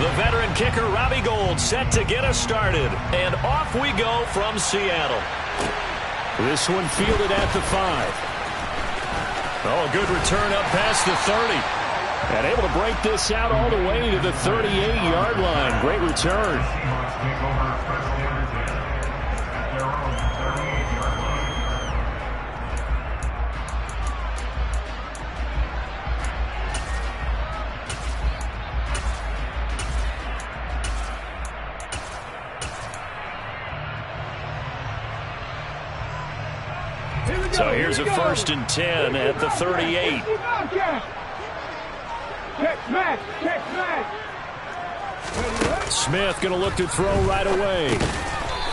The veteran kicker, Robbie Gould, set to get us started. And off we go from Seattle. This one fielded at the 5. Oh, good return up past the 30. And able to break this out all the way to the 38-yard line. Great return. So here's a 1st and 10 at the 38. Smith going to look to throw right away.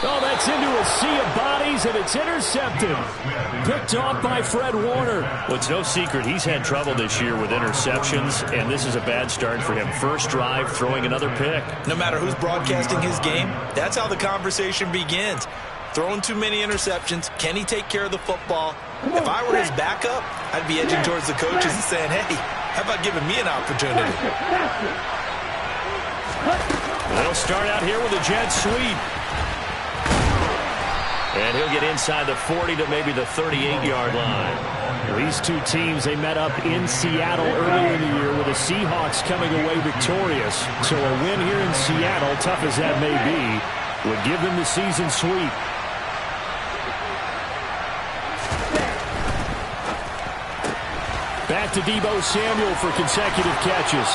Oh, that's into a sea of bodies, and it's intercepted. Picked off by Fred Warner. Well, it's no secret he's had trouble this year with interceptions, and this is a bad start for him. First drive, throwing another pick. No matter who's broadcasting his game, that's how the conversation begins. Throwing too many interceptions. Can he take care of the football? If I were his backup, I'd be edging towards the coaches and saying, hey, how about giving me an opportunity? They'll start out here with a jet sweep. And he'll get inside the 40 to maybe the 38-yard line. These two teams, they met up in Seattle earlier in the year with the Seahawks coming away victorious. So a win here in Seattle, tough as that may be, would give them the season sweep. Back to Deebo Samuel for consecutive catches.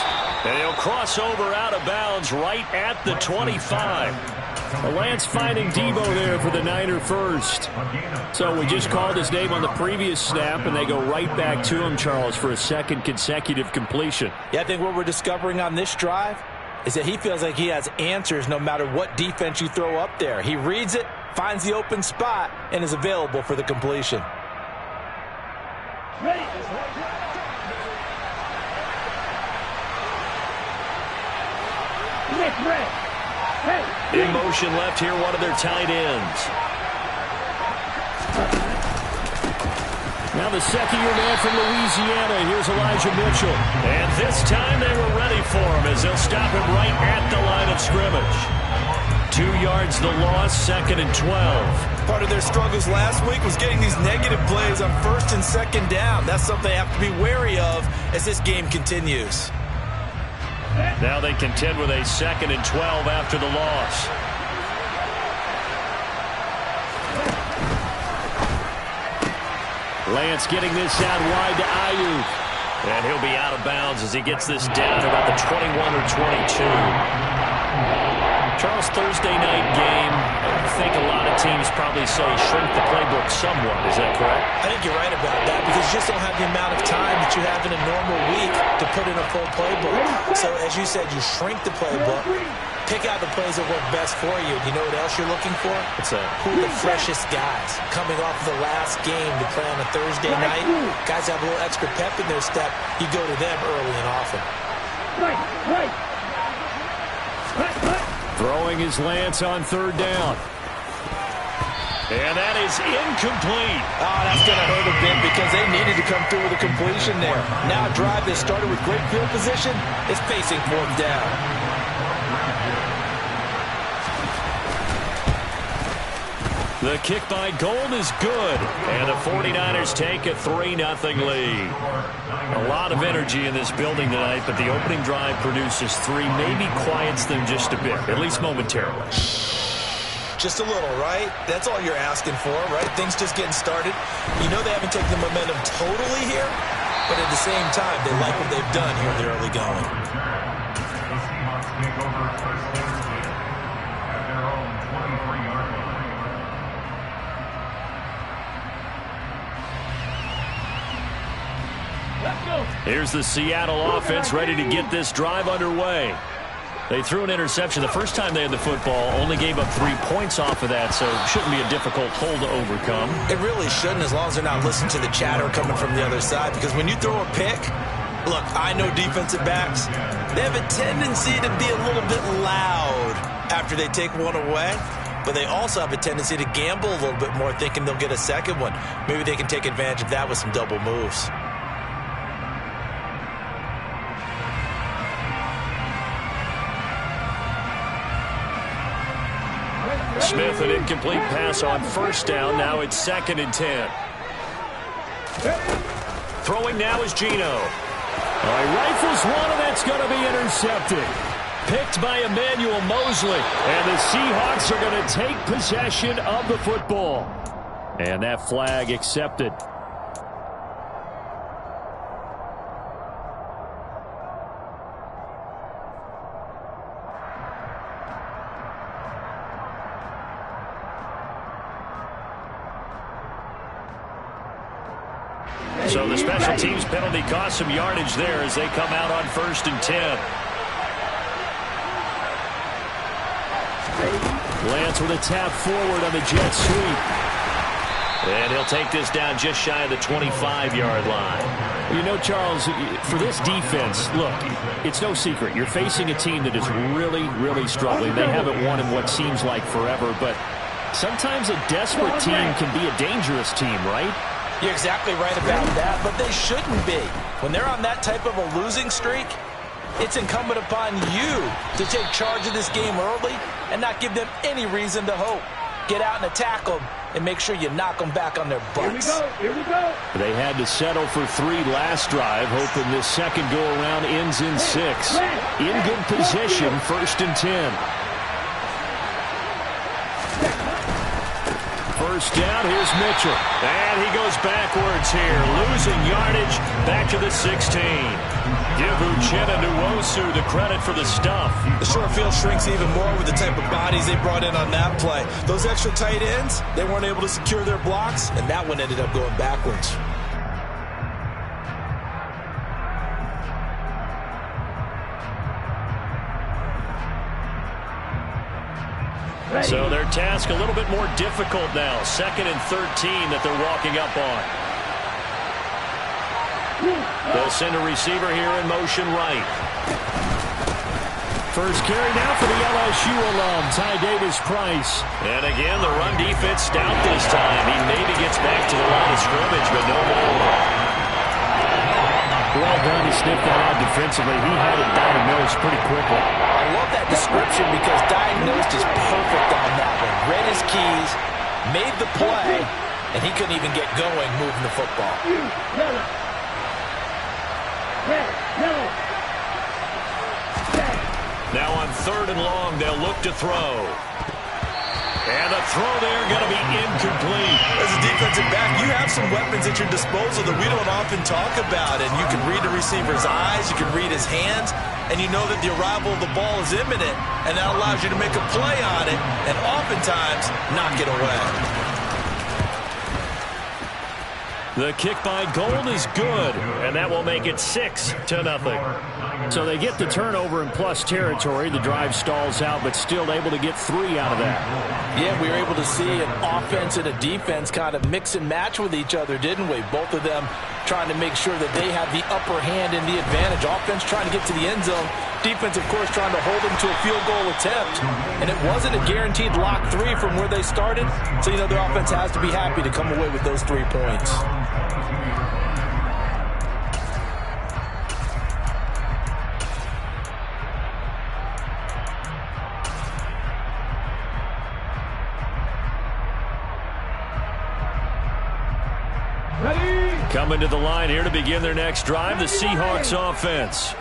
And he'll cross over out of bounds right at the 25. Lance finding Deebo there for the Niner first. So we just called his name on the previous snap, and they go right back to him, Charles, for a second consecutive completion. Yeah, I think what we're discovering on this drive is that he feels like he has answers no matter what defense you throw up there. He reads it, finds the open spot, and is available for the completion. In motion left here, one of their tight ends. Now the second-year man from Louisiana. Here's Elijah Mitchell. And this time they were ready for him as they'll stop him right at the line of scrimmage. 2 yards the loss, 2nd and 12. Part of their struggles last week was getting these negative plays on 1st and 2nd down. That's something they have to be wary of as this game continues. Now they contend with a 2nd and 12 after the loss. Lance getting this out wide to Ayuk. And he'll be out of bounds as he gets this down to about the 21 or 22. Charles, Thursday night game. I think a lot of teams probably say shrink the playbook somewhat. Is that correct? I think you're right about that because you just don't have the amount of time that you have in a normal week to put in a full playbook. So as you said, you shrink the playbook, pick out the plays that work best for you. You know what else you're looking for? What's that? Who are the freshest guys coming off the last game to play on a Thursday night? Guys have a little extra pep in their step. You go to them early and often. Throwing his Lance on 3rd down. And that is incomplete. Oh, that's going to hurt a bit because they needed to come through with a completion there. Now a drive that started with great field position is facing 4th down. The kick by Gould is good. And the 49ers take a 3-0 lead. A lot of energy in this building tonight, but the opening drive produces 3, maybe quiets them just a bit, at least momentarily. Just a little, right? That's all you're asking for, right? Things just getting started. You know they haven't taken the momentum totally here, but at the same time, they like what they've done here in the early going. Here's the Seattle offense ready to get this drive underway. They threw an interception the first time they had the football, only gave up 3 points off of that, so it shouldn't be a difficult hole to overcome. It really shouldn't, as long as they're not listening to the chatter coming from the other side, because when you throw a pick, look, I know defensive backs, they have a tendency to be a little bit loud after they take one away, but they also have a tendency to gamble a little bit more, thinking they'll get a second one. Maybe they can take advantage of that with some double moves. Smith, an incomplete pass on first down. Now it's 2nd and 10. Throwing now is Geno. He rifles one, and that's going to be intercepted. Picked by Emmanuel Mosley. And the Seahawks are going to take possession of the football. And that flag accepted. So the special teams penalty cost some yardage there as they come out on 1st and 10. Lance with a tap forward on the jet sweep. And he'll take this down just shy of the 25-yard line. You know, Charles, for this defense, look, it's no secret. You're facing a team that is really, really struggling. They haven't won in what seems like forever, but sometimes a desperate team can be a dangerous team, right? You're exactly right about that, but they shouldn't be. When they're on that type of a losing streak, it's incumbent upon you to take charge of this game early and not give them any reason to hope. Get out and attack them and make sure you knock them back on their butts. Here we go. They had to settle for 3 last drive, hoping this second go-around ends in 6. In good position, 1st and 10. First down, here's Mitchell. And he goes backwards here, losing yardage back to the 16. Give Uchenna Nwosu the credit for the stuff. The short field shrinks even more with the type of bodies they brought in on that play. Those extra tight ends, they weren't able to secure their blocks, and that one ended up going backwards. So their task a little bit more difficult now. 2nd and 13 that they're walking up on. They'll send a receiver here in motion right. First carry now for the LSU alum, Ty Davis-Price. And again, the run defense stout this time. He maybe gets back to the line of scrimmage, but no more. Well done to sniff that out defensively. He had it diagnosed pretty quickly. I love that description because diagnosed is perfect on that one. Read his keys, made the play, and he couldn't even get going moving the football. Now on 3rd and long, they'll look to throw. And the throw there going to be incomplete. As a defensive back, you have some weapons at your disposal that we don't often talk about. And you can read the receiver's eyes, you can read his hands, and you know that the arrival of the ball is imminent, and that allows you to make a play on it and oftentimes knock it away. The kick by Gold is good, and that will make it 6-0. So they get the turnover in plus territory. The drive stalls out, but still able to get 3 out of that. Yeah, we were able to see an offense and a defense kind of mix and match with each other, didn't we? Both of them trying to make sure that they have the upper hand and the advantage. Offense trying to get to the end zone. Defense, of course, trying to hold them to a field goal attempt. And it wasn't a guaranteed lock 3 from where they started. So, you know, their offense has to be happy to come away with those 3 points. Coming to the line here to begin their next drive, the Seahawks offense.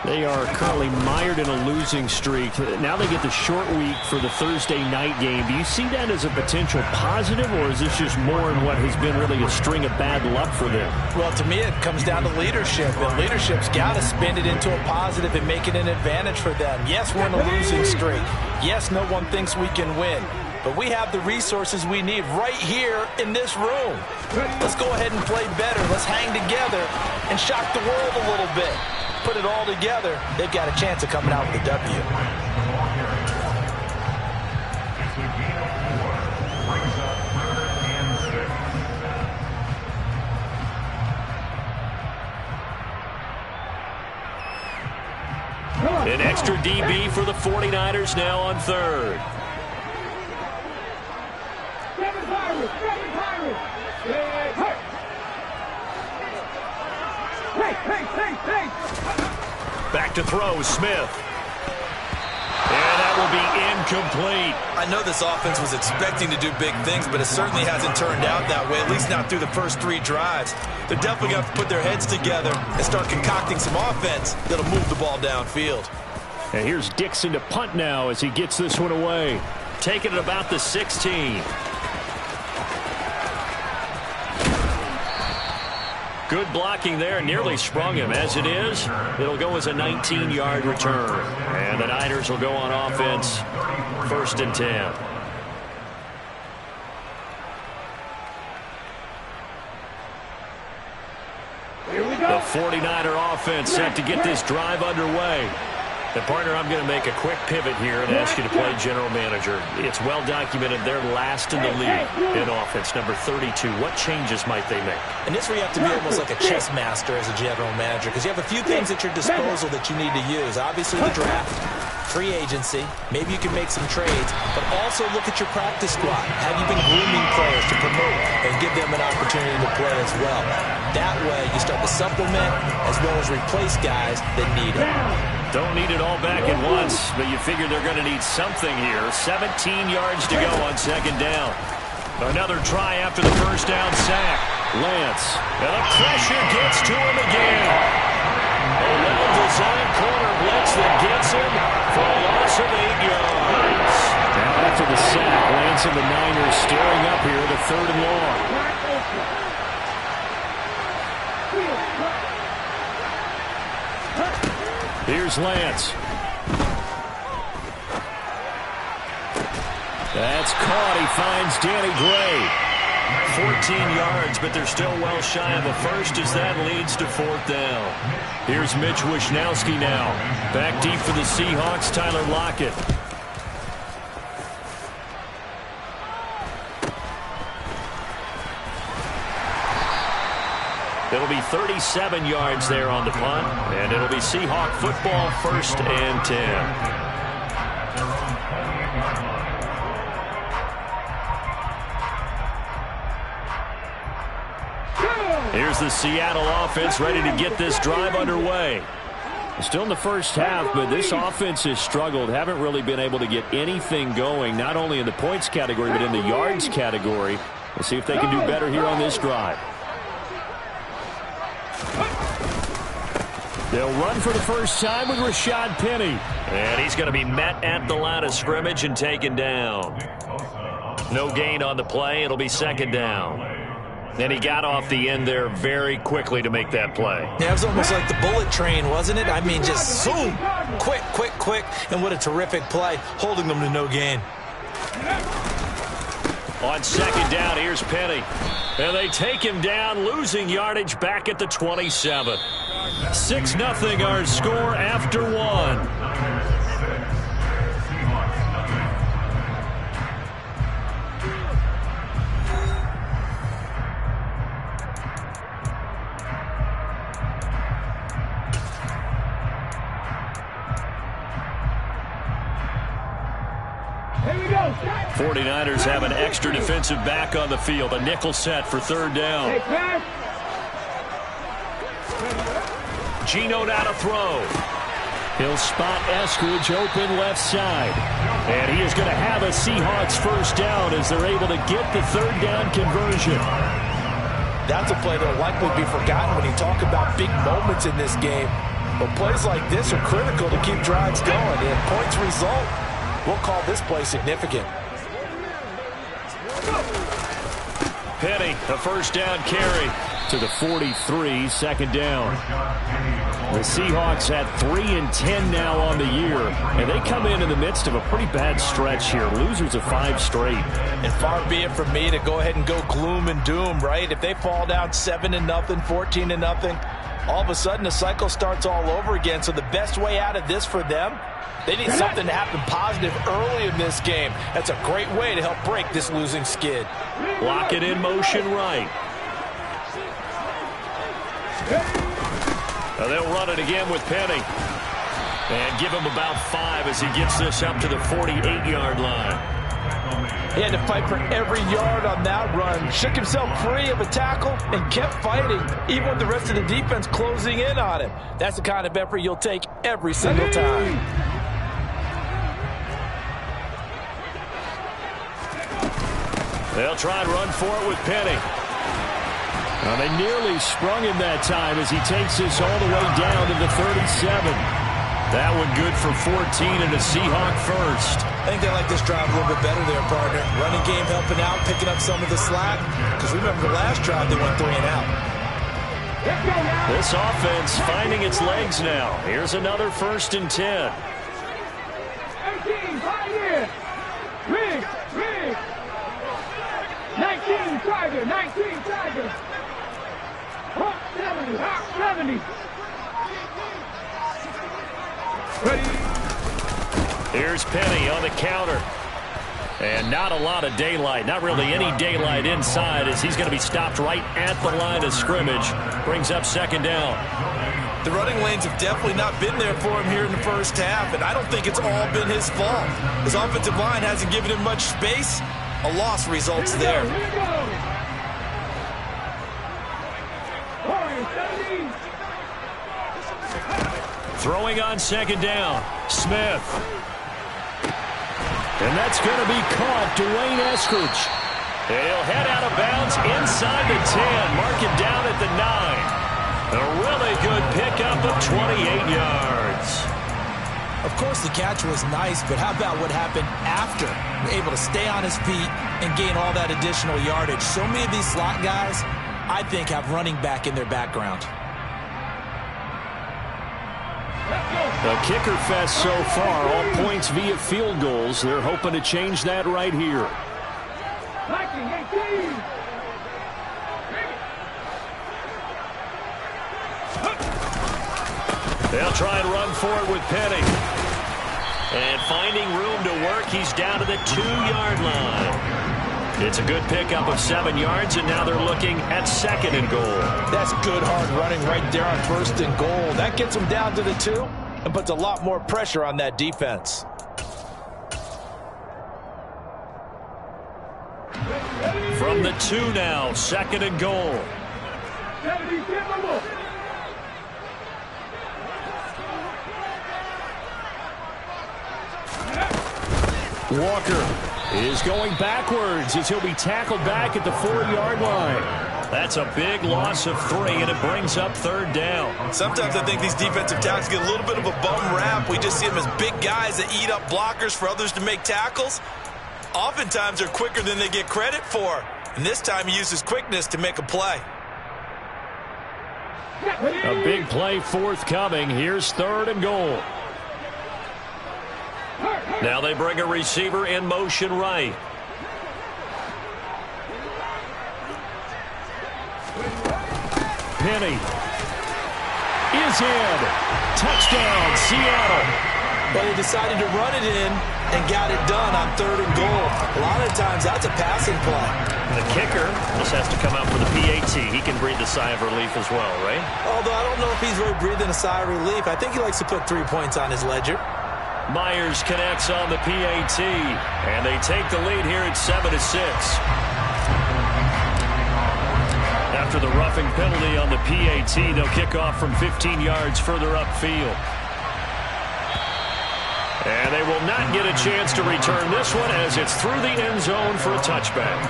They are currently mired in a losing streak. Now they get the short week for the Thursday night game. Do you see that as a potential positive, or is this just more in what has been really a string of bad luck for them? Well, to me, it comes down to leadership, and leadership's got to spin it into a positive and make it an advantage for them. Yes, we're in a losing streak. Yes, no one thinks we can win. But we have the resources we need right here in this room. Let's go ahead and play better. Let's hang together and shock the world a little bit. Put it all together. They've got a chance of coming out with a W. An extra DB for the 49ers now on 3rd. Back to throw, Smith. And that will be incomplete. I know this offense was expecting to do big things, but it certainly hasn't turned out that way, at least not through the first 3 drives. They're definitely going to have to put their heads together and start concocting some offense that'll move the ball downfield. And here's Dixon to punt now as he gets this one away. Taking it about the 16. Good blocking there, nearly sprung him. As it is, it'll go as a 19-yard return. And the Niners will go on offense, 1st and 10. The 49er offense set to get this drive underway. And, partner, I'm going to make a quick pivot here and ask you to play general manager. It's well documented they're last in the league in offense, number 32. What changes might they make? And this where you have to be almost like a chess master as a general manager, because you have a few things at your disposal that you need to use. Obviously, the draft, free agency, maybe you can make some trades, but also look at your practice squad. Have you been grooming players to promote and give them an opportunity to play as well? That way, you start to supplement as well as replace guys that need it. Don't need it all back at once, but you figure they're going to need something here. 17 yards to go on 2nd down. Another try after the 1st down sack. Lance, and the pressure gets to him again. A well-designed corner blitz that gets him for a loss of 8 yards. Now after the sack, Lance and the Niners staring up here, the 3rd and long. Here's Lance. That's caught. He finds Danny Gray. 14 yards, but they're still well shy of a first as that leads to 4th down. Here's Mitch Wishnowsky now. Back deep for the Seahawks, Tyler Lockett. It'll be 37 yards there on the punt, and it'll be Seahawk football, 1st and 10. Here's the Seattle offense ready to get this drive underway. Still in the first half, but this offense has struggled. Haven't really been able to get anything going, not only in the points category, but in the yards category. Let's see if they can do better here on this drive. They'll run for the first time with Rashad Penny. And he's going to be met at the line of scrimmage and taken down. No gain on the play. It'll be 2nd down. And he got off the end there very quickly to make that play. Yeah, it was almost like the bullet train, wasn't it? I mean, just zoom, quick, quick, quick. And what a terrific play, holding them to no gain. On 2nd down, here's Penny. And they take him down, losing yardage back at the 27. 6-0 our score after 1. Here we go. 49ers have an extra defensive back on the field. A nickel set for 3rd down. Geno now to throw. He'll spot Eskridge open left side. And he is going to have a Seahawks 1st down as they're able to get the 3rd down conversion. That's a play that will likely be forgotten when you talk about big moments in this game. But plays like this are critical to keep drives going. And if points result, we'll call this play significant. Penny, the 1st down carry to the 43, 2nd down. The Seahawks had 3-10 now on the year, and they come in the midst of a pretty bad stretch here. Losers of 5 straight. And far be it from me to go ahead and go gloom and doom, right? If they fall down 7-0, 14-0, all of a sudden the cycle starts all over again. So the best way out of this for them, they need something to happen positive early in this game. That's a great way to help break this losing skid. Lock it in motion right. Now they'll run it again with Penny. And give him about 5 as he gets this up to the 48-yard line. He had to fight for every yard on that run. Shook himself free of a tackle and kept fighting, even with the rest of the defense closing in on him. That's the kind of effort you'll take every single time. They'll try and run for it with Penny. They nearly sprung him that time as he takes this all the way down to the 37. That one good for 14 and a Seahawk first. I think they like this drive a little bit better there, partner. Running game helping out, picking up some of the slack. Because remember the last drive, they went 3 and out. This offense finding its legs now. Here's another 1st and 10. 18, right here. Rig. 19, Tiger. 19, Tiger. Hawk 70. Ready. Here's Penny on the counter. And not a lot of daylight. Not really any daylight inside as he's going to be stopped right at the line of scrimmage. Brings up 2nd down. The running lanes have definitely not been there for him here in the first half, and I don't think it's all been his fault. His offensive line hasn't given him much space. A loss results there. Here we go. Warriors, 17. Throwing on 2nd down. Smith. And that's going to be caught. Dwayne Eskridge. And he'll head out of bounds inside the 10. Mark it down at the 9. A really good pickup of 28 yards. Of course, the catch was nice, but how about what happened after? Able to stay on his feet and gain all that additional yardage. So many of these slot guys, I think, have running back in their background. The kicker fest so far, all points via field goals. They're hoping to change that right here. 19, 18. They'll try and run for it with Penny. And finding room to work, he's down to the 2-yard line. It's a good pickup of 7 yards, and now they're looking at 2nd and goal. That's good hard running right there on 1st and goal. That gets them down to the 2 and puts a lot more pressure on that defense. From the 2 now, 2nd and goal. 70, Walker is going backwards as he'll be tackled back at the 4-yard line. That's a big loss of 3, and it brings up 3rd down. Sometimes I think these defensive tackles get a little bit of a bum rap. We just see them as big guys that eat up blockers for others to make tackles. Oftentimes they're quicker than they get credit for. And this time he uses quickness to make a play. A big play forthcoming. Here's 3rd and goal. Now they bring a receiver in motion right. Penny is in. Touchdown, Seattle. But he decided to run it in and got it done on 3rd and goal. A lot of times that's a passing play. The kicker just has to come out for the PAT. He can breathe a sigh of relief as well, right? Although I don't know if he's really breathing a sigh of relief. I think he likes to put 3 points on his ledger. Myers connects on the PAT, and they take the lead here at 7-6. After the roughing penalty on the PAT, they'll kick off from 15 yards further upfield. And they will not get a chance to return this one as it's through the end zone for a touchback.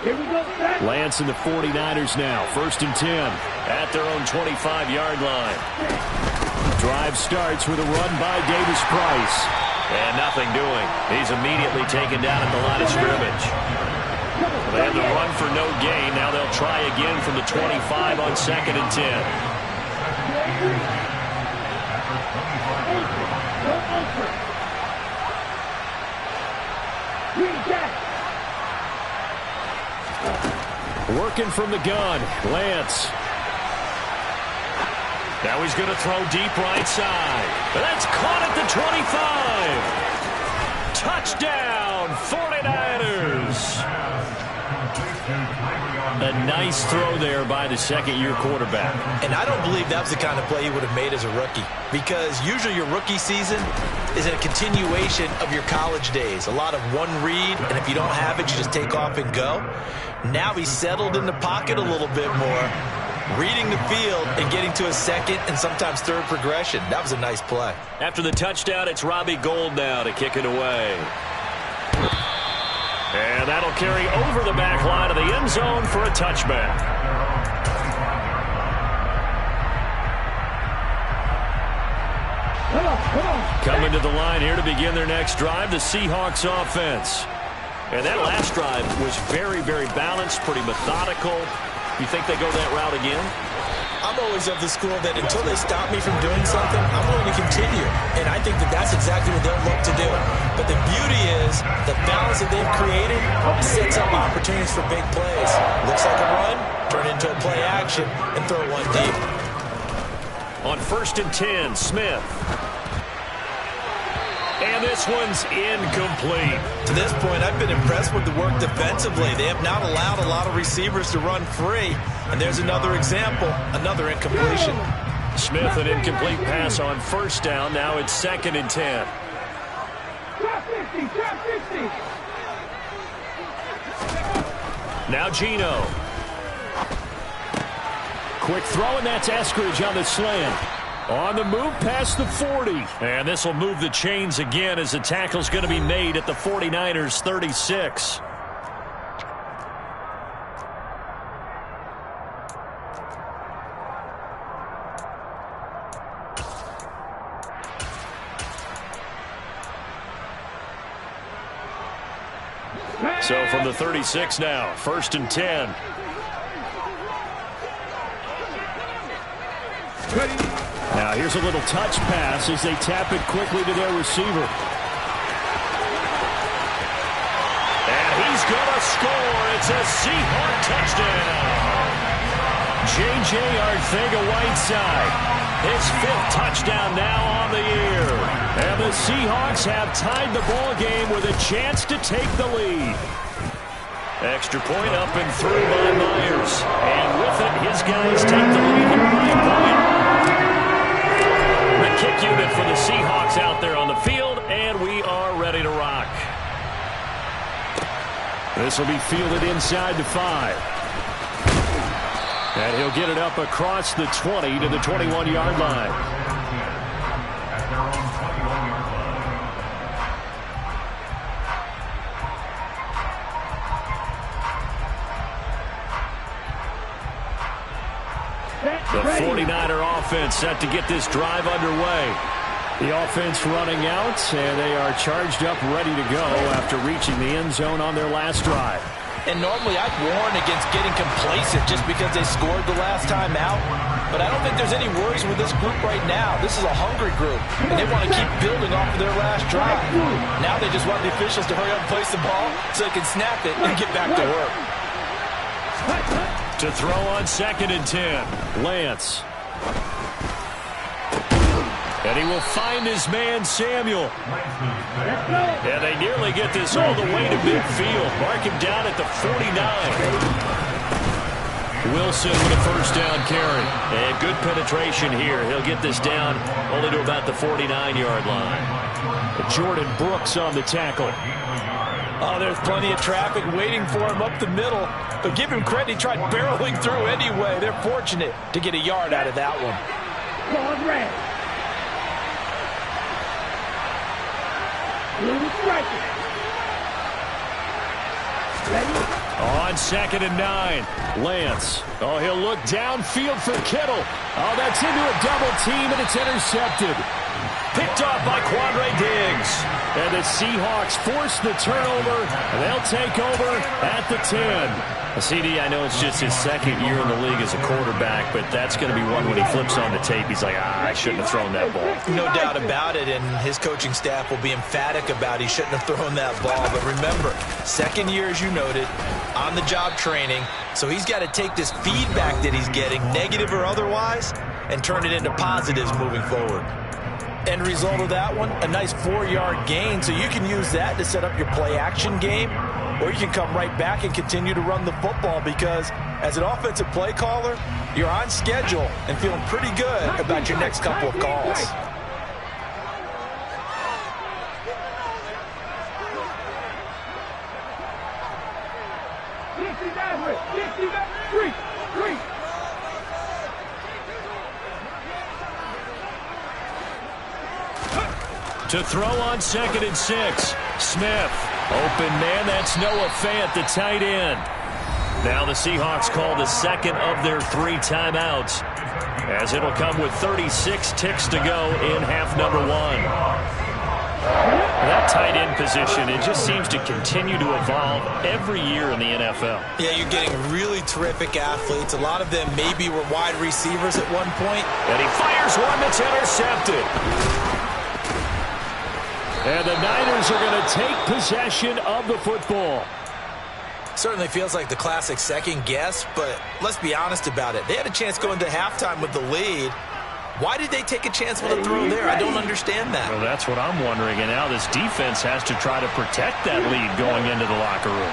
Here we go, set. Lance and the 49ers now. 1st and 10 at their own 25-yard line. Drive starts with a run by Davis Price. And nothing doing. He's immediately taken down at the line of scrimmage. They had the run for no gain. Now they'll try again from the 25 on 2nd and 10. Working from the gun, Lance. Now he's going to throw deep right side. That's caught at the 25. Touchdown, 49ers. A nice throw there by the second-year quarterback. And I don't believe that was the kind of play he would have made as a rookie, because usually your rookie season is a continuation of your college days. A lot of one read, and if you don't have it, you just take off and go. Now he's settled in the pocket a little bit more, reading the field and getting to a second and sometimes third progression. That was a nice play. After the touchdown, it's Robbie Gould now to kick it away. And that'll carry over the back line of the end zone for a touchback. Coming to the line here to begin their next drive, the Seahawks offense. And that last drive was very, very balanced, pretty methodical. You think they go that route again? I'm always of the school that until they stop me from doing something, I'm willing to continue. And I think that that's exactly what they'll look to do. But the beauty is the balance that they've created sets up opportunities for big plays. Looks like a run, turn into a play action, and throw one deep. On 1st and 10, Smith. And this one's incomplete. To this point, I've been impressed with the work defensively. They have not allowed a lot of receivers to run free. And there's another example, another incompletion. Smith, an incomplete pass on 1st down. Now it's 2nd and 10. Top 50, top 50. Now Geno. Quick throw, and that's Eskridge on the slant. On the move past the 40. And this will move the chains again as the tackle's going to be made at the 49ers 36. So from the 36 now, 1st and 10. Now here's a little touch pass as they tap it quickly to their receiver. And he's going to score. It's a Seahawk touchdown. J.J. Arcega-Whiteside. His 5th touchdown now on the year. And the Seahawks have tied the ball game with a chance to take the lead. Extra point up and through by Myers. And with it, his guys take the lead here by a point. The kick unit for the Seahawks out there on the field, and we are ready to rock. This will be fielded inside the 5. And he'll get it up across the 20 to the 21-yard line. The 49er offense set to get this drive underway. The offense running out, and they are charged up, ready to go after reaching the end zone on their last drive. And normally I'd warn against getting complacent just because they scored the last time out. But I don't think there's any worries with this group right now. This is a hungry group, and they want to keep building off of their last drive. Now they just want the officials to hurry up and place the ball so they can snap it and get back to work. To throw on 2nd and 10, Lance. And he will find his man, Samuel. And they nearly get this all the way to midfield. Mark him down at the 49. Wilson with a 1st down carry. And good penetration here. He'll get this down only to about the 49-yard line. Jordan Brooks on the tackle. Oh, there's plenty of traffic waiting for him up the middle. But give him credit, he tried barreling through anyway. They're fortunate to get a yard out of that one. Ball red. On 2nd and 9, Lance. Oh, he'll look downfield for Kittle. Oh, that's into a double team, and it's intercepted. Picked off by Quandre Diggs. And the Seahawks force the turnover. And they'll take over at the 10. CD, I know it's just his 2nd year in the league as a quarterback, but that's going to be one when he flips on the tape. He's like, I shouldn't have thrown that ball. No doubt about it, and his coaching staff will be emphatic about he shouldn't have thrown that ball. But remember, 2nd year, as you noted, on-the-job training, so he's got to take this feedback that he's getting, negative or otherwise, and turn it into positives moving forward. End result of that one, a nice 4-yard gain, so you can use that to set up your play-action game, or you can come right back and continue to run the football because as an offensive play caller, you're on schedule and feeling pretty good about your next couple of calls. To throw on 2nd and 6. Smith. Open man. That's Noah Fant, the tight end. Now the Seahawks call the second of their 3 timeouts, as it'll come with 36 ticks to go in half number 1. That tight end position, it just seems to continue to evolve every year in the NFL. Yeah, you're getting really terrific athletes. A lot of them maybe were wide receivers at one point. And he fires one that's intercepted. And the Niners are going to take possession of the football. Certainly feels like the classic second guess, but let's be honest about it. They had a chance going to halftime with the lead. Why did they take a chance with a throw there? I don't understand that. Well, that's what I'm wondering. And now this defense has to try to protect that lead going into the locker room.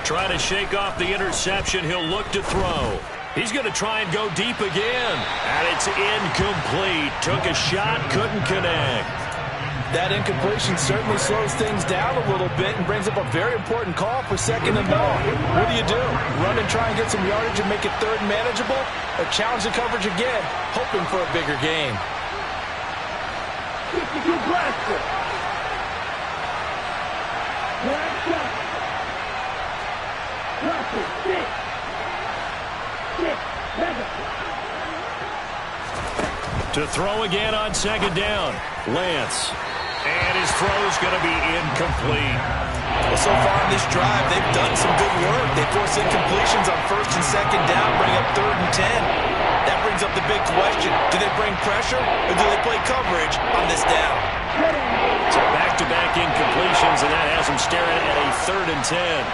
Trying to shake off the interception. He'll look to throw. He's going to try and go deep again. And it's incomplete. Took a shot, couldn't connect. That incompletion certainly slows things down a little bit and brings up a very important call for 2nd and long. What do? Run and try and get some yardage and make it 3rd and manageable? Or challenge the coverage again, hoping for a bigger gain? To throw again on 2nd down. Lance. And his throw's going to be incomplete. Well, so far in this drive, they've done some good work. They force incompletions on 1st and 2nd down, bring up 3rd and 10. That brings up the big question. Do they bring pressure or do they play coverage on this down? So back-to-back incompletions, and that has them staring at a 3rd and 10.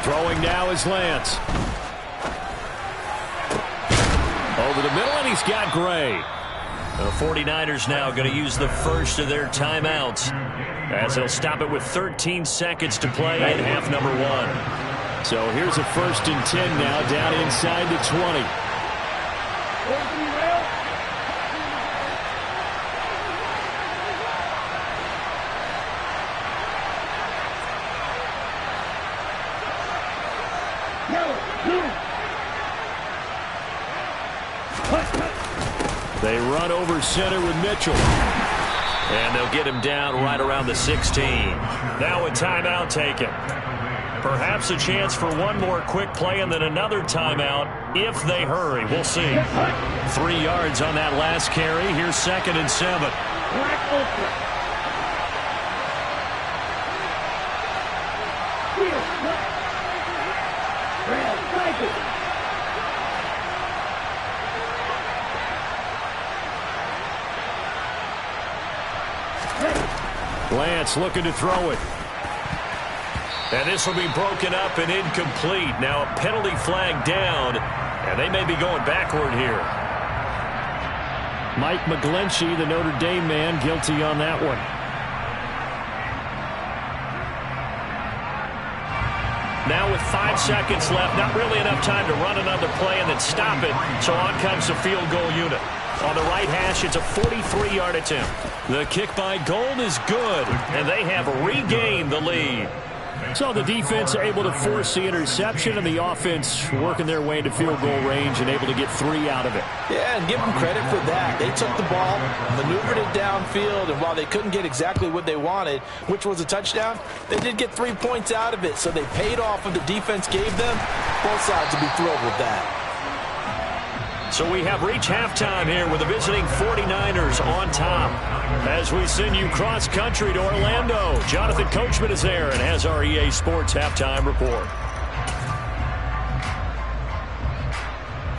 Throwing now is Lance. Over the middle, and he's got Gray. The 49ers now going to use the first of their timeouts, as they'll stop it with 13 seconds to play in half number 1. So here's a 1st and 10 now, down inside the 20. They run over center with Mitchell. And they'll get him down right around the 16. Now a timeout taken. Perhaps a chance for one more quick play and then another timeout if they hurry. We'll see. 3 yards on that last carry. Here's 2nd and 7. Lance looking to throw it. And this will be broken up and incomplete. Now a penalty flag down, and they may be going backward here. Mike McGlinchey, the Notre Dame man, guilty on that one. Now with 5 seconds left, not really enough time to run another play and then stop it. So on comes the field goal unit. On the right hash, it's a 43-yard attempt. The kick by Gold is good, and they have regained the lead. So the defense able to force the interception, and the offense working their way into field goal range and able to get 3 out of it. Yeah, and give them credit for that. They took the ball, maneuvered it downfield, and while they couldn't get exactly what they wanted, which was a touchdown, they did get 3 points out of it. So they paid off what the defense gave them. Both sides will be thrilled with that. So we have reached halftime here with the visiting 49ers on top. As we send you cross-country to Orlando, Jonathan Coachman is there and has our EA Sports Halftime Report.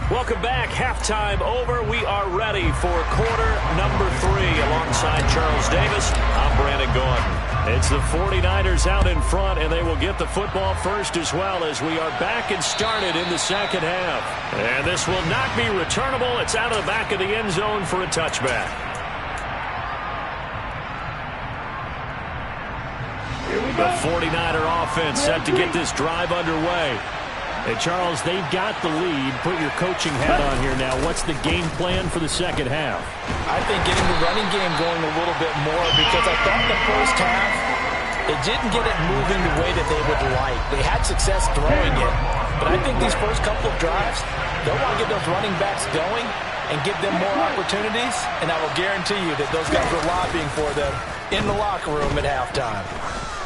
Welcome back. Halftime over. We are ready for quarter number 3. Alongside Charles Davis, I'm Brandon Gordon. It's the 49ers out in front, and they will get the football first as well as we are back and started in the second half. And this will not be returnable. It's out of the back of the end zone for a touchback. The 49er offense set to get this drive underway. Hey, Charles, they've got the lead. Put your coaching hat on here now. What's the game plan for the second half? I think getting the running game going a little bit more, because I thought the first half, they didn't get it moving the way that they would like. They had success throwing it, but I think these first couple of drives, they'll want to get those running backs going and give them more opportunities, and I will guarantee you that those guys were lobbying for them in the locker room at halftime.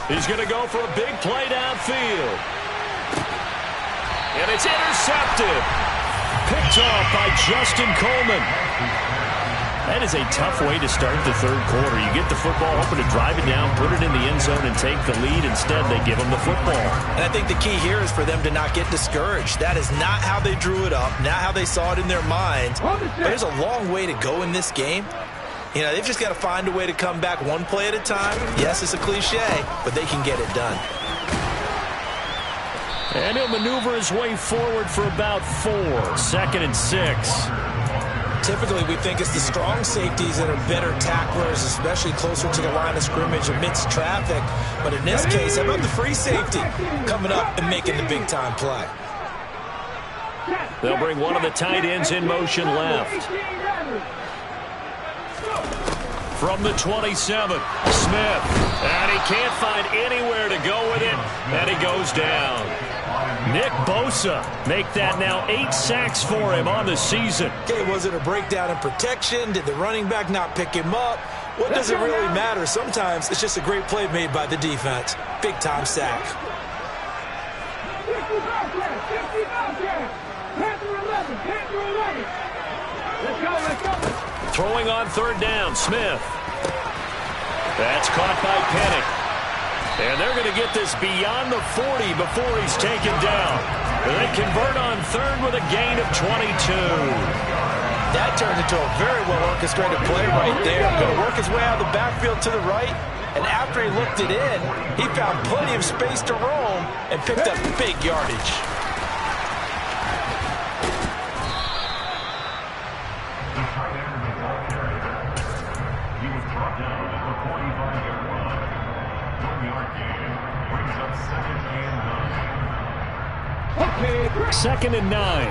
He's going to go for a big play downfield. And it's intercepted. Picked off by Justin Coleman. That is a tough way to start the third quarter. You get the football, hoping to drive it down, put it in the end zone, and take the lead. Instead, they give them the football. And I think the key here is for them to not get discouraged. That is not how they drew it up, not how they saw it in their minds. But there's a long way to go in this game. You know, they've just got to find a way to come back one play at a time. Yes, it's a cliche, but they can get it done. And he'll maneuver his way forward for about 4. 2nd and 6. Typically, we think it's the strong safeties that are better tacklers, especially closer to the line of scrimmage amidst traffic. But in this case, how about the free safety coming up and making the big-time play? They'll bring one of the tight ends in motion left. From the 27, Smith. And he can't find anywhere to go with it. And he goes down. Nick Bosa make that now 8 sacks for him on the season. Okay, was it a breakdown in protection? Did the running back not pick him up? What does it really matter? Sometimes it's just a great play made by the defense. Big-time sack. Throwing on 3rd down, Smith. That's caught by Penny. And they're going to get this beyond the 40 before he's taken down. And they convert on 3rd with a gain of 22. That turned into a very well-orchestrated play right there. Going to work his way out of the backfield to the right. And after he looked it in, he found plenty of space to roam and picked up big yardage. Second and 9.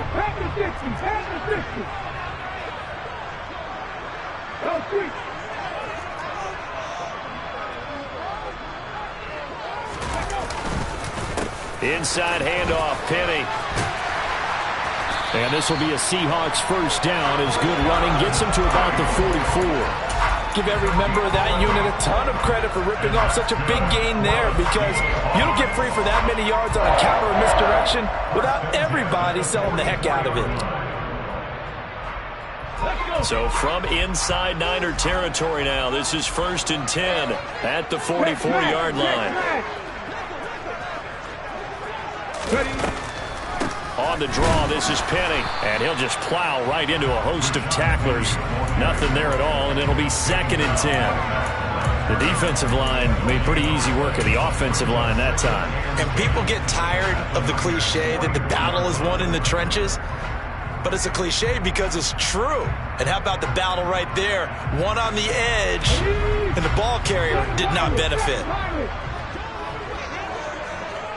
Inside handoff, Penny. And this will be a Seahawks first down as good running gets him to about the 44. Give every member of that unit a ton of credit for ripping off such a big gain there, because you don't get free for that many yards on a counter or misdirection without everybody selling the heck out of it. So from inside Niner territory now, this is 1st and 10 at the 44-yard line. On the draw, this is Penny, and he'll just plow right into a host of tacklers. Nothing there at all, and it'll be 2nd and 10. The defensive line made pretty easy work of the offensive line that time. And people get tired of the cliche that the battle is won in the trenches, but it's a cliche because it's true. And how about the battle right there? One on the edge, and the ball carrier did not benefit.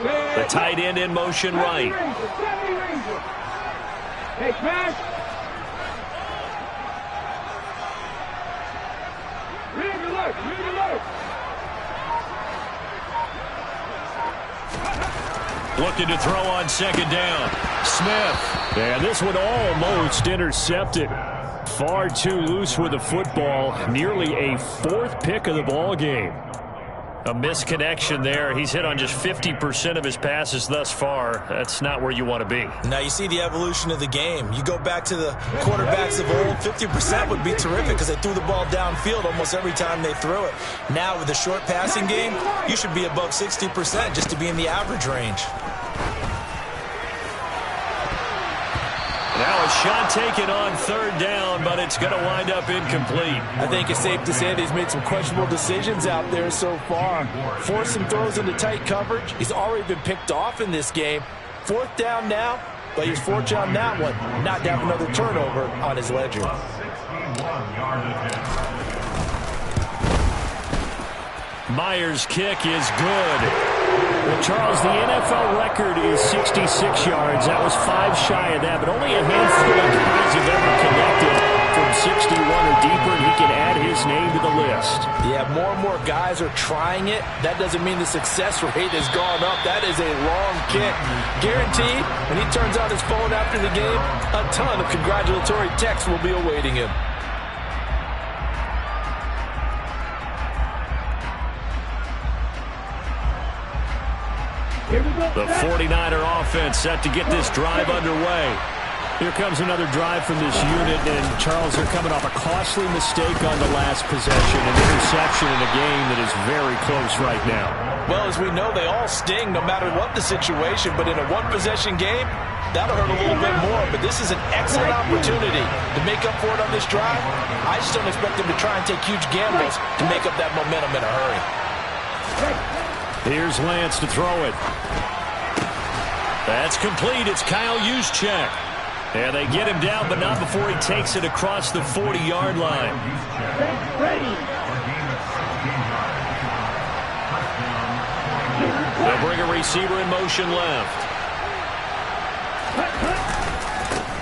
The tight end in motion right. Hey, smash. Read alert, read alert. Looking to throw on 2nd down. Smith. And this one almost intercepted. Far too loose with the football. Nearly a 4th pick of the ball game. A misconnection there. He's hit on just 50% of his passes thus far. That's not where you want to be. Now you see the evolution of the game. You go back to the quarterbacks of old, 50% would be terrific because they threw the ball downfield almost every time they threw it. Now with the short passing game, you should be above 60% just to be in the average range. Now a shot taken on 3rd down, but it's going to wind up incomplete. I think it's safe to say that he's made some questionable decisions out there so far. Forced some throws into tight coverage. He's already been picked off in this game. 4th down now, but he's fortunate on that one, not to have another turnover on his ledger. Myers' kick is good. Well, Charles, the NFL record is 66 yards. That was 5 shy of that, but only a handful of guys have ever connected from 61 or deeper, and he can add his name to the list. Yeah, more and more guys are trying it. That doesn't mean the success rate has gone up. That is a long kick. Guaranteed, when he turns on his phone after the game, a ton of congratulatory texts will be awaiting him. The 49er offense set to get this drive underway. Here comes another drive from this unit, and Charles, they're coming off a costly mistake on the last possession, an interception in a game that is very close right now. Well, as we know, they all sting no matter what the situation, but in a one-possession game, that'll hurt a little bit more. But this is an excellent opportunity to make up for it on this drive. I just don't expect them to try and take huge gambles to make up that momentum in a hurry. Here's Lance to throw it. That's complete. It's Kyle Juszczyk. And they get him down, but not before he takes it across the 40-yard line. They'll bring a receiver in motion left.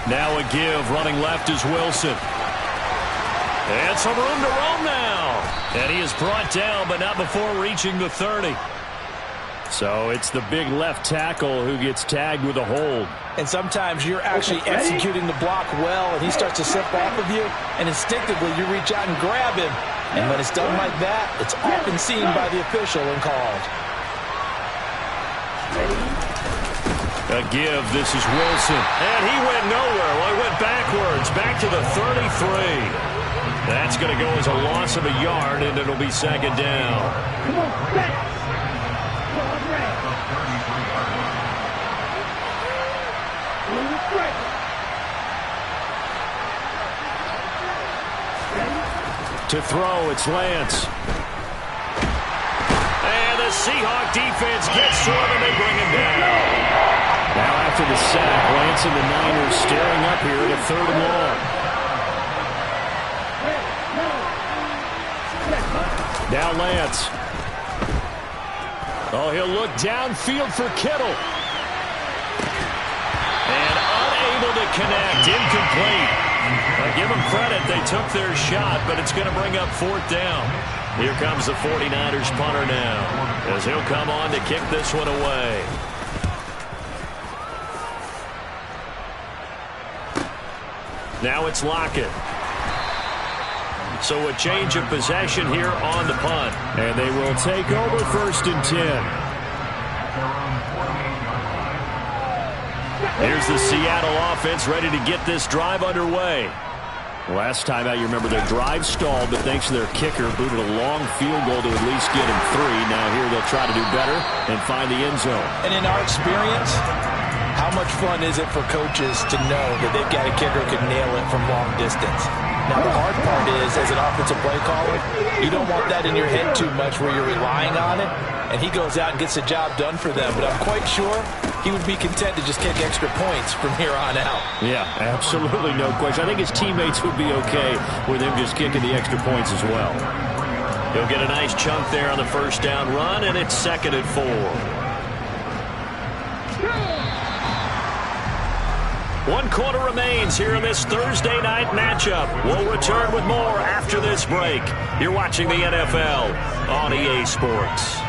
Now a give. Running left is Wilson. And some room to roam now. And he is brought down, but not before reaching the 30. So it's the big left tackle who gets tagged with a hold. And sometimes you're actually executing the block well, and he starts to slip off of you, and instinctively you reach out and grab him. And when it's done like that, it's often seen by the official and called. A give. This is Wilson. And he went nowhere. Well, he went backwards. Back to the 33. That's going to go as a loss of a yard, and it'll be second down. Come on, back. To throw, it's Lance. And the Seahawk defense gets to him, and they bring him down. Now after the sack, Lance and the Niners staring up here at a 3rd and long. Now Lance. Oh, he'll look downfield for Kittle. And unable to connect. Incomplete. Give them credit. They took their shot, but it's going to bring up 4th down. Here comes the 49ers punter now, as he'll come on to kick this one away. Now it's Lockett. So a change of possession here on the punt. And they will take over 1st and 10. Here's the Seattle offense ready to get this drive underway. Last time out, you remember their drive stalled, but thanks to their kicker, booted a long field goal to at least get him 3. Now here they'll try to do better and find the end zone. And in our experience, how much fun is it for coaches to know that they've got a kicker who can nail it from long distance? Now the hard part is, as an offensive play caller, you don't want that in your head too much where you're relying on it, and he goes out and gets the job done for them. But I'm quite sure he would be content to just kick extra points from here on out. Yeah, absolutely, no question. I think his teammates would be okay with him just kicking the extra points as well. He'll get a nice chunk there on the 1st down run, and it's 2nd and 4. 1 quarter remains here in this Thursday night matchup. We'll return with more after this break. You're watching the NFL on EA Sports.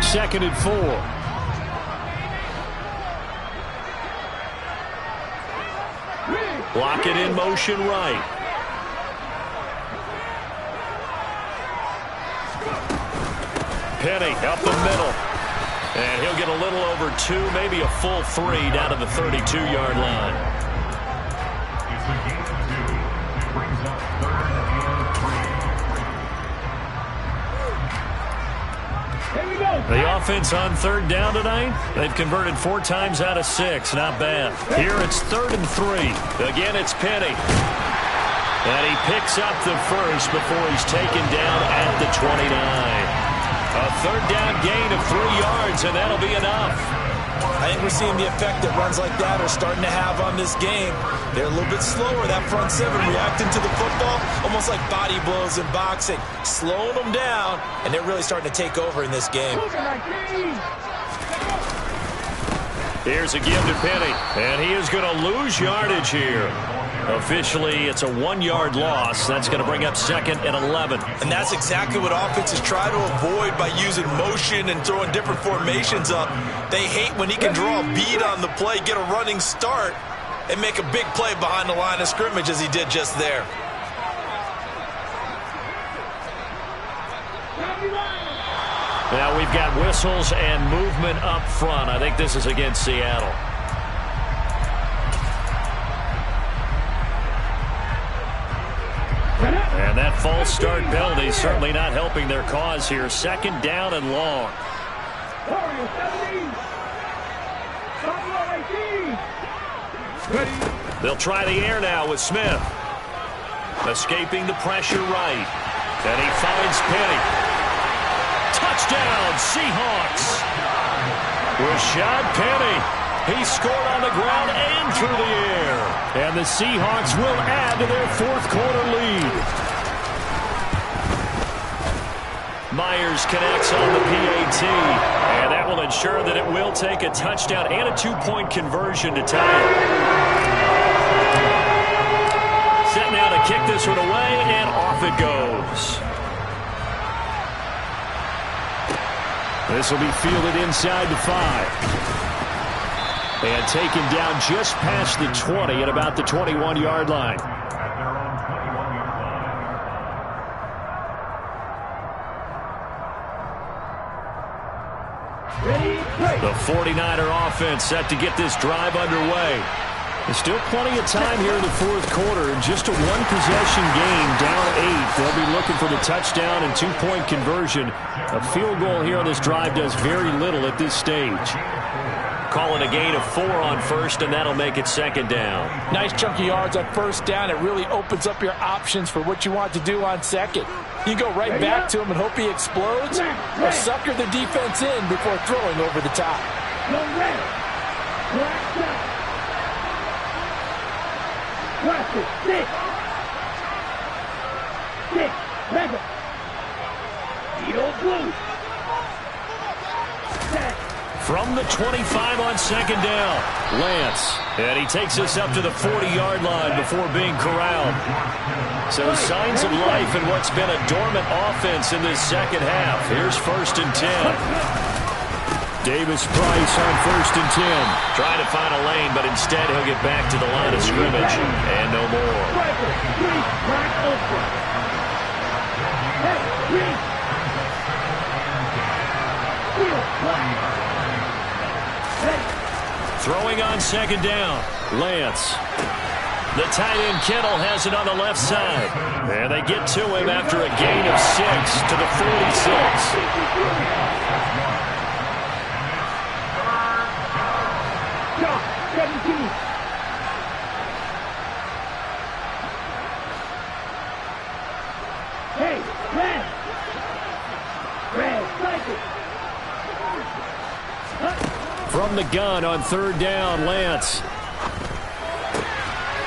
Second and 4. Lockett in motion right. Penny up the middle. And he'll get a little over 2, maybe a full 3 down to the 32-yard line. The offense on 3rd down tonight, they've converted 4 times out of 6. Not bad. Here it's 3rd and 3. Again, it's Penny. And he picks up the first before he's taken down at the 29. A 3rd down gain of 3 yards, and that'll be enough. I think we're seeing the effect that runs like that are starting to have on this game. They're a little bit slower, that front seven, reacting to the football, almost like body blows in boxing, slowing them down, and they're really starting to take over in this game. Here's a give to Penny, and he is going to lose yardage here. Officially, it's a 1-yard loss. That's going to bring up 2nd and 11. And that's exactly what offenses try to avoid by using motion and throwing different formations up. They hate when he can draw a bead on the play, get a running start, and make a big play behind the line of scrimmage as he did just there. Now we've got whistles and movement up front. I think this is against Seattle. And that false start penalty certainly not helping their cause here. 2nd down and long. They'll try the air now with Smith. Escaping the pressure right. And he finds Penny. Touchdown, Seahawks. Rashad Penny. He scored on the ground and through the air. And the Seahawks will add to their 4th quarter lead. Myers connects on the PAT. And that will ensure that it will take a touchdown and a 2-point conversion to tie it. Set now to kick this one away, and off it goes. This will be fielded inside the 5. And taken down just past the 20 at about the 21-yard line. The 49er offense set to get this drive underway. There's still plenty of time here in the 4th quarter. Just a 1-possession game, down 8. They'll be looking for the touchdown and 2-point conversion. A field goal here on this drive does very little at this stage. Calling a gain of 4 on 1st, and that'll make it 2nd down. Nice chunk of yards on 1st down. It really opens up your options for what you want to do on 2nd. You go right back to him and hope he explodes, or sucker the defense in before throwing over the top. From the 25 on 2nd down, Lance. And he takes us up to the 40-yard line before being corralled. So signs of life in what's been a dormant offense in this 2nd half. Here's 1st and 10. Davis Price on 1st and 10. Trying to find a lane, but instead he'll get back to the line of scrimmage. And no more. Throwing on 2nd down, Lance. The tight end Kittle has it on the left side. And they get to him after a gain of 6 to the 46. Hey, Red! From the gun on 3rd down, Lance.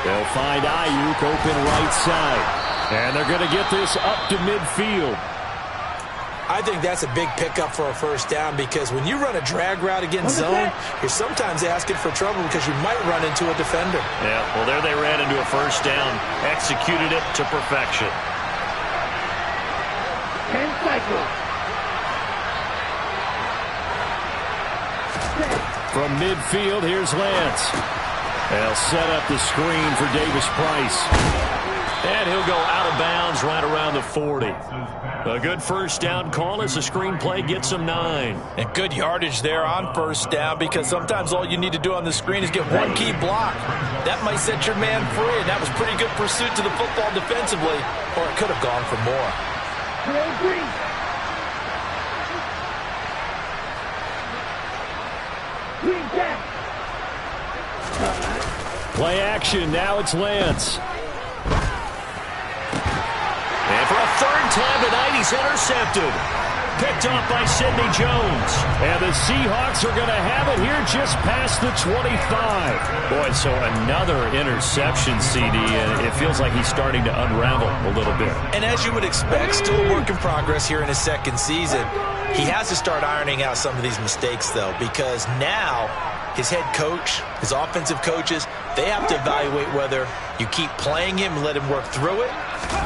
They'll find Ayuk open right side. And they're going to get this up to midfield. I think that's a big pickup for a 1st down, because when you run a drag route against zone, you're sometimes asking for trouble because you might run into a defender. Yeah, well, there they ran into a 1st down. Executed it to perfection. 10 cycles. From midfield, here's Lance. They'll set up the screen for Davis Price. And he'll go out of bounds right around the 40. A good 1st down call as the screen play gets him 9. And good yardage there on 1st down, because sometimes all you need to do on the screen is get one key block. That might set your man free, and that was pretty good pursuit to the football defensively, or it could have gone for more. Play action. Now it's Lance. And for a 3rd time tonight, he's intercepted. picked off by Sidney Jones. And the Seahawks are going to have it here just past the 25. Boy, so another interception, CD, and it feels like he's starting to unravel a little bit. And as you would expect, still a work in progress here in his second season. He has to start ironing out some of these mistakes, though, because now his head coach, his offensive coaches, they have to evaluate whether you keep playing him and let him work through it,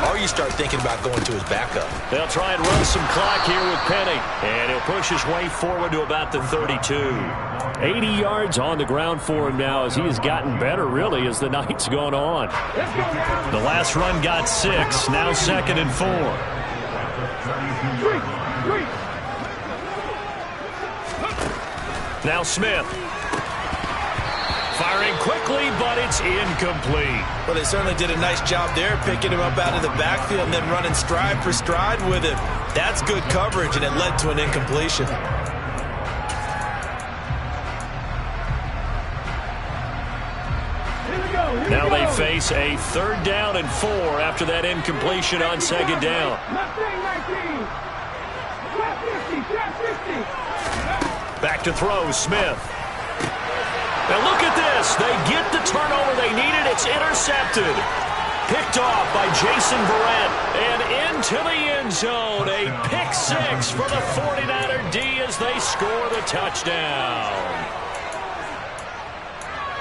or you start thinking about going to his backup. They'll try and run some clock here with Penny, and he'll push his way forward to about the 32. 80 yards on the ground for him now as he has gotten better, really, as the night's gone on. The last run got 6, now 2nd and 4. Now Smith. Firing quickly, but it's incomplete. Well, they certainly did a nice job there, picking him up out of the backfield and then running stride for stride with him. That's good coverage, and it led to an incompletion. Now they face a 3rd down and 4 after that incompletion on 2nd down. Back to throw, Smith. Now look at this. They get the turnover they needed. It's intercepted. Picked off by Jason Verrett. And into the end zone. A pick 6 for the 49er D as they score the touchdown.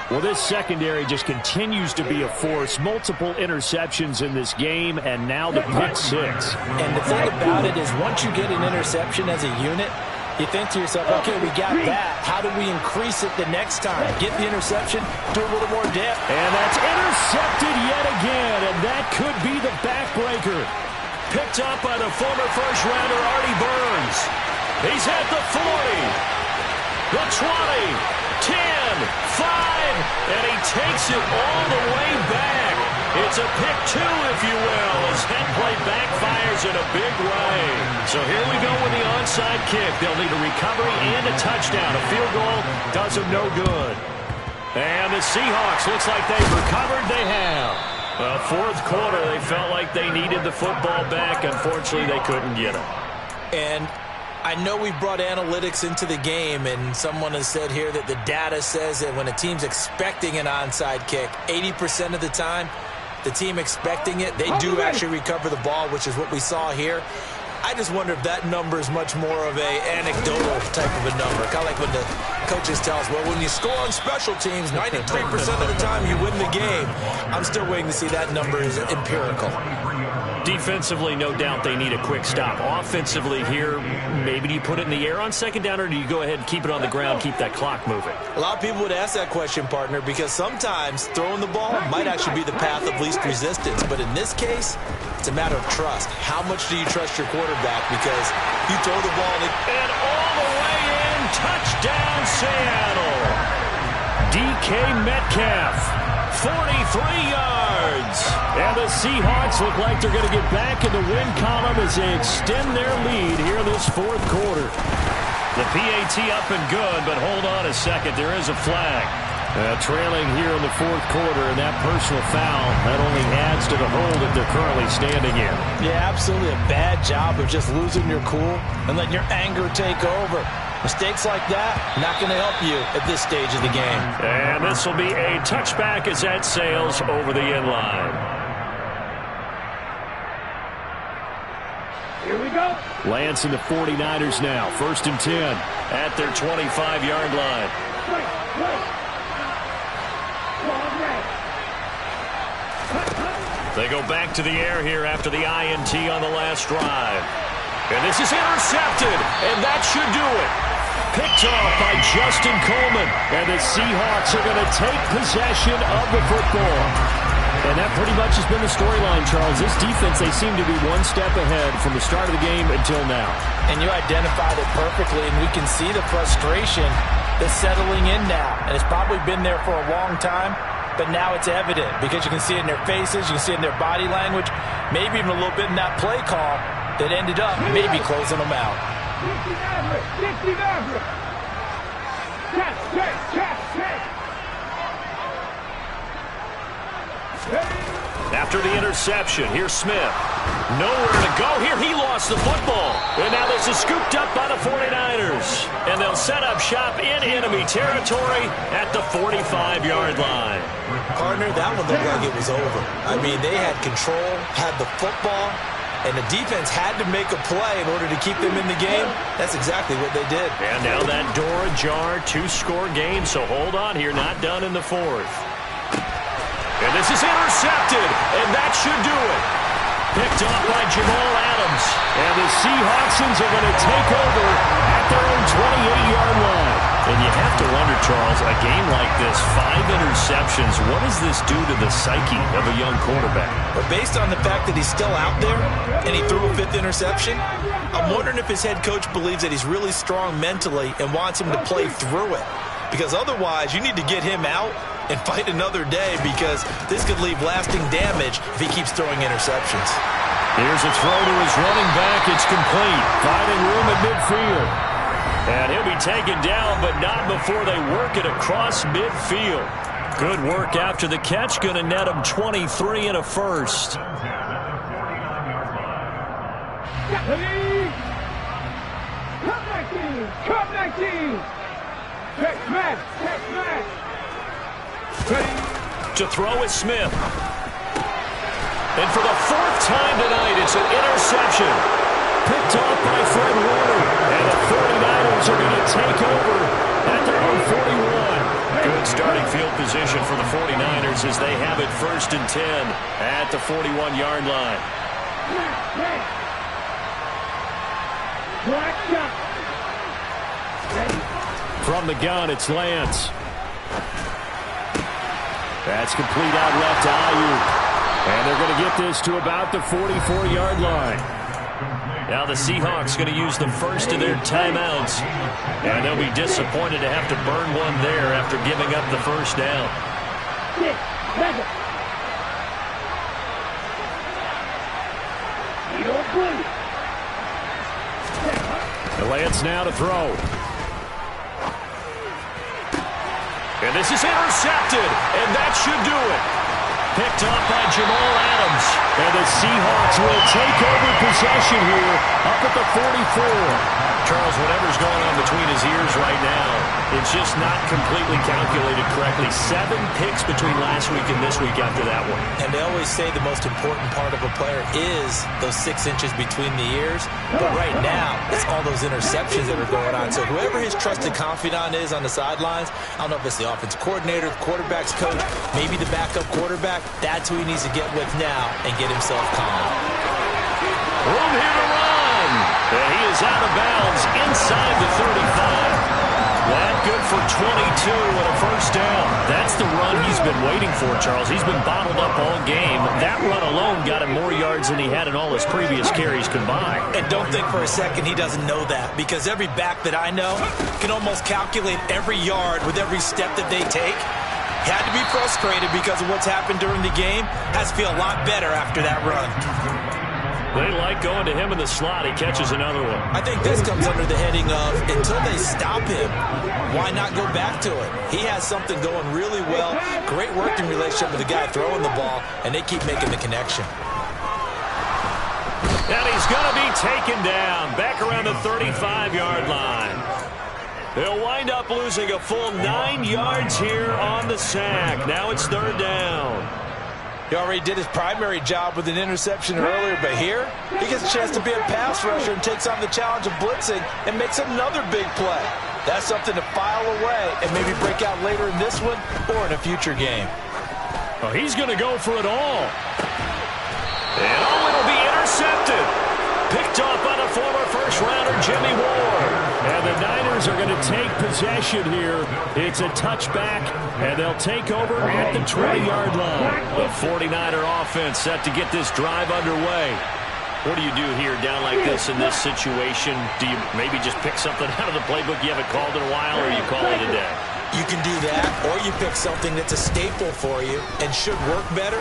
Well, this secondary just continues to be a force. Multiple interceptions in this game, and now the pick 6. And the thing about it is once you get an interception as a unit, you think to yourself, okay, we got that. How do we increase it the next time? Get the interception, do a little more depth. And that's intercepted yet again, and that could be the backbreaker. Picked up by the former first-rounder Artie Burns. He's at the 40, the 20, 10, 5, and he takes it all the way back. It's a pick 2, if you will, as that play backfires in a big way. So here we go with the onside kick. They'll need a recovery and a touchdown. A field goal does them no good. And the Seahawks, looks like they've recovered. They have. Fourth quarter, they felt like they needed the football back. Unfortunately, they couldn't get it. And I know we brought analytics into the game, and someone has said here that the data says that when a team's expecting an onside kick, 80% of the time, the team expecting it, they do actually recover the ball, which is what we saw here. I just wonder if that number is much more of a anecdotal type of a number. Kind of like when the coaches tell us, well, when you score on special teams, 93% of the time you win the game. I'm still waiting to see that number is empirical. Defensively, no doubt they need a quick stop. Offensively here, maybe do you put it in the air on 2nd down, or do you go ahead and keep it on the ground, keep that clock moving? A lot of people would ask that question, partner, because sometimes throwing the ball might actually be the path of least resistance. But in this case, it's a matter of trust. How much do you trust your quarterback? Because you throw the ball and all the way in, touchdown Seattle. DK Metcalf. 43 yards. And the Seahawks look like they're going to get back in the win column as they extend their lead here in this 4th quarter. The PAT up and good, but hold on a second. There is a flag. Trailing here in the 4th quarter, and that personal foul, that only adds to the hole that they're currently standing in. Yeah, absolutely a bad job of just losing your cool and letting your anger take over. Mistakes like that, not going to help you at this stage of the game. And this will be a touchback as that sails over the end line. Here we go. Lance and the 49ers now. 1st and 10 at their 25-yard line. They go back to the air here after the INT on the last drive. And this is intercepted, and that should do it. Picked off by Justin Coleman. And the Seahawks are going to take possession of the football. And that pretty much has been the storyline, Charles. This defense, they seem to be one step ahead from the start of the game until now. And you identified it perfectly, and we can see the frustration that's settling in now. And it's probably been there for a long time, but now it's evident because you can see it in their faces, you can see it in their body language, maybe even a little bit in that play call that ended up maybe closing them out. After the interception, here's Smith. Nowhere to go here. He lost the football. And now this is scooped up by the 49ers. And they'll set up shop in enemy territory at the 45-yard line. Partner, that one looked like it was over. I mean, they had control, had the football, and the defense had to make a play in order to keep them in the game. That's exactly what they did. And now that door ajar, 2-score game, so hold on here, not done in the fourth. And this is intercepted, and that should do it. Picked off by Jamal Adams. And the Seahawksons are going to take over at their own 28-yard line. And you have to wonder, Charles, a game like this, 5 interceptions, what does this do to the psyche of a young quarterback? But based on the fact that he's still out there and he threw a 5th interception, I'm wondering if his head coach believes that he's really strong mentally and wants him to play through it. Because otherwise, you need to get him out and fight another day, because this could leave lasting damage if he keeps throwing interceptions. Here's a throw to his running back. It's complete. Finding room at midfield. And he'll be taken down, but not before they work it across midfield. Good work after the catch. Going to net him 23 and a first. Come back in. Check man. To throw is Smith. And for the 4th time tonight, it's an interception. Picked off by Fred Warner. And the 49ers are going to take over at their own 41. Good starting field position for the 49ers as they have it 1st and 10 at the 41-yard line. From the gun, it's Lance. That's complete out left to Ayuk. And they're going to get this to about the 44-yard line. Now the Seahawks going to use the first of their timeouts. And they'll be disappointed to have to burn one there after giving up the first down. The Lance now to throw. And this is intercepted, and that should do it. Picked off by Jamal Adams. And the Seahawks will take over possession here up at the 44. Charles, whatever's going on between his ears right now, it's just not completely calculated correctly. 7 picks between last week and this week after that one. And they always say the most important part of a player is those 6 inches between the ears. But right now, it's all those interceptions that are going on. So whoever his trusted confidant is on the sidelines, I don't know if it's the offensive coordinator, the quarterback's coach, maybe the backup quarterback, that's who he needs to get with now and get himself calm. Room here to run. And he is out of bounds inside the 35. That good for 22 and a first down. That's the run he's been waiting for, Charles. He's been bottled up all game. That run alone got him more yards than he had in all his previous carries combined. And don't think for a second he doesn't know that, because every back that I know can almost calculate every yard with every step that they take. Had to be frustrated because of what's happened during the game. Has to feel a lot better after that run. They like going to him in the slot. He catches another one. I think this comes under the heading of, until they stop him, why not go back to it? He has something going really well. Great working relationship with the guy throwing the ball, and they keep making the connection. And he's going to be taken down back around the 35-yard line. They'll wind up losing a full 9 yards here on the sack. Now it's 3rd down. He already did his primary job with an interception earlier, but here he gets a chance to be a pass rusher and takes on the challenge of blitzing and makes another big play. That's something to file away and maybe break out later in this one or in a future game. Oh, he's going to go for it all. And it'll be intercepted. Picked off by the former first-rounder Jimmy Ward. And the Niners are going to take possession here. It's a touchback, and they'll take over at the 20-yard line. The 49er offense set to get this drive underway. What do you do here down like this in this situation? Do you maybe just pick something out of the playbook you haven't called in a while, or you call it a day? You can do that, or you pick something that's a staple for you and should work better,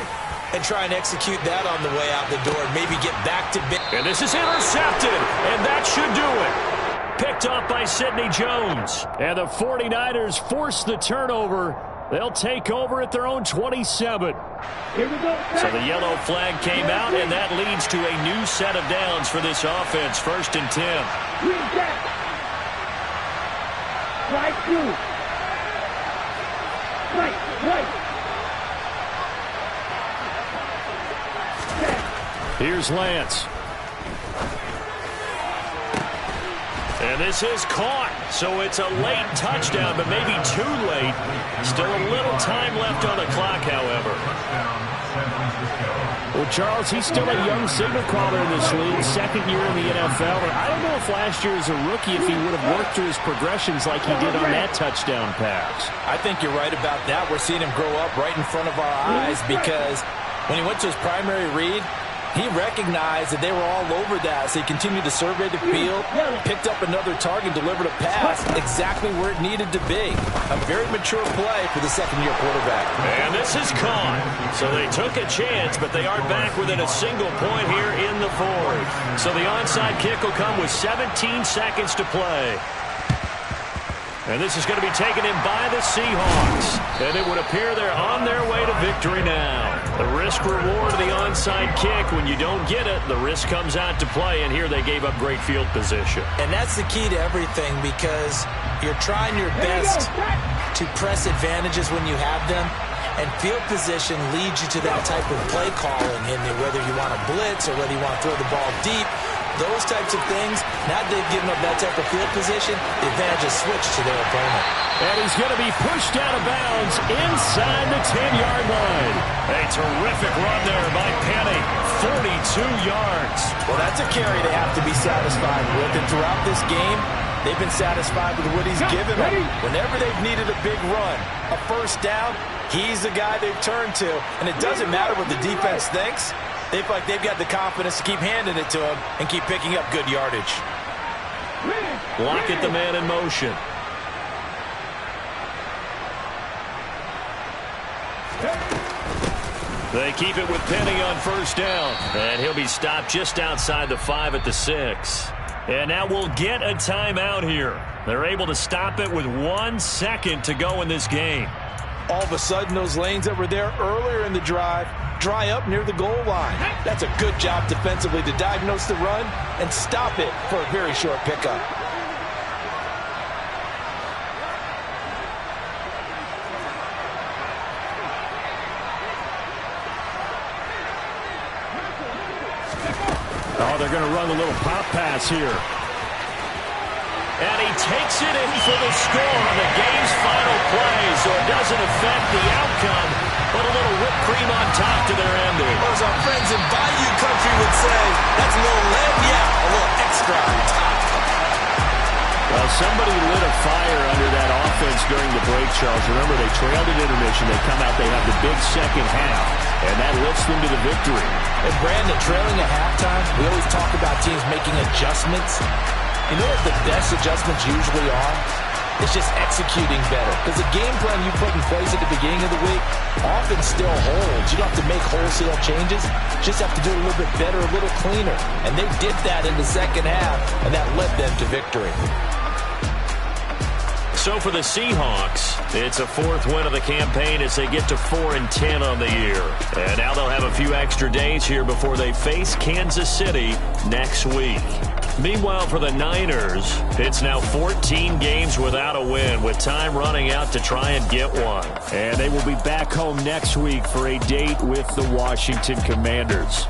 and try and execute that on the way out the door and maybe get back to bit. And this is intercepted, and that should do it. Picked off by Sidney Jones. And the 49ers force the turnover They'll take over at their own 27. Here we go. So the yellow flag came out, and that leads to a new set of downs for this offense. 1st and 10. Green jack. Right through. Right. Here's Lance. And this is caught. So it's a late touchdown, but maybe too late. Still a little time left on the clock, however. Well, Charles, he's still a young signal caller in this league, 2nd year in the NFL. But I don't know if last year as a rookie, if he would have worked through his progressions like he did on that touchdown pass. I think you're right about that. We're seeing him grow up right in front of our eyes because when he went to his primary read, he recognized that they were all over that, so he continued to survey the field, picked up another target, delivered a pass exactly where it needed to be. A very mature play for the 2nd-year quarterback. And this is caught. So they took a chance, but they are back within a single point here in the 4th. So the onside kick will come with 17 seconds to play. And this is going to be taken in by the Seahawks. And it would appear they're on their way to victory now. The risk-reward of the onside kick, when you don't get it, the risk comes out to play, and here they gave up great field position. And that's the key to everything because you're trying your best to press advantages when you have them, and field position leads you to that type of play calling, and whether you want to blitz or whether you want to throw the ball deep, those types of things, now they've given up that type of field position, the advantage is switched to their opponent. And he's going to be pushed out of bounds inside the 10-yard line. A terrific run there by Penny, 42 yards. Well, that's a carry they have to be satisfied with, and throughout this game, they've been satisfied with what he's given them. Whenever they've needed a big run, a first down, he's the guy they've turned to, and it doesn't matter what the defense thinks. They feel like they've got the confidence to keep handing it to him and keep picking up good yardage. Lockett the man in motion. They keep it with Penny on first down. And he'll be stopped just outside the 5 at the 6. And now we'll get a timeout here. They're able to stop it with 1 second to go in this game. All of a sudden, those lanes that were there earlier in the drive dry up near the goal line. That's a good job defensively to diagnose the run and stop it for a very short pickup. Oh, they're going to run a little pop pass here. And he takes it in for the score on the game's final play, so it doesn't affect the outcome, but a little whipped cream on top to their ending. Or as our friends in Bayou Country would say, that's a little lead, yeah, a little extra on top. Well, somebody lit a fire under that offense during the break, Charles. Remember, they trailed at intermission. They come out, they have the big second half, and that lifts them to the victory. And Brandon, trailing at halftime, we always talk about teams making adjustments. You know what the best adjustments usually are? It's just executing better. Because the game plan you put in place at the beginning of the week often still holds. You don't have to make wholesale changes. You just have to do it a little bit better, a little cleaner. And they did that in the second half, and that led them to victory. So for the Seahawks, it's a 4th win of the campaign as they get to 4-10 on the year. And now they'll have a few extra days here before they face Kansas City next week. Meanwhile, for the Niners, it's now 14 games without a win, with time running out to try and get one. And they will be back home next week for a date with the Washington Commanders.